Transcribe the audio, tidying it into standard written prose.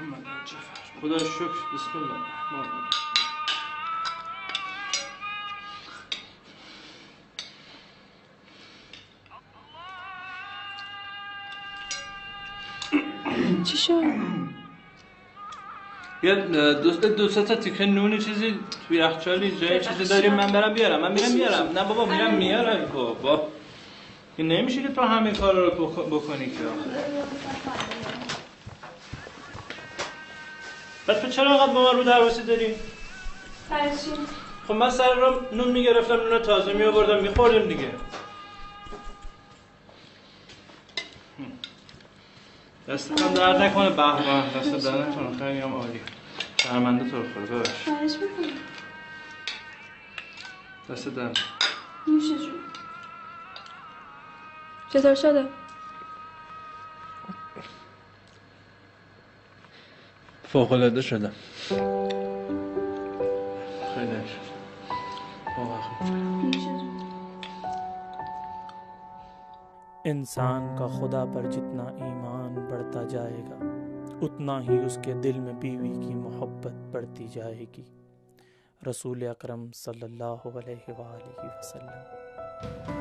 محمد جعفر. خدا شکر. بسم الله الرحمن الرحیم. چی شد؟ یه دو سه تا تیکه نونی چیزی توی یخچالی جای چیزی داریم من برم بیارم. من میرم میارم. نه بابا میرم میارم. بابا این نمیشه که تو همین کارا رو بکنی که بعد تو چرا انقدر با من رو درواسی داری؟ فرشی خب من سر رو نون میگرفتم، نون تازه میآوردم میخوردیم دیگه. دستم درد نکنه. به به دست درد نکنه. خیلی هم عالی. شرمنده تو رو خدا ببخش. خواهش میکنم. دست درد. نوشه جون. چطور شده؟ فوق‌العاده شدم. خیلی شد. واقعا. نوشه جون. इंसान का खुदा पर जितना ईमान बढ़ता जाएगा उतना ही उसके दिल में बीवी की मोहब्बत बढ़ती जाएगी। रसूल अकरम सल्लल्लाहु अलैहि वसल्लम।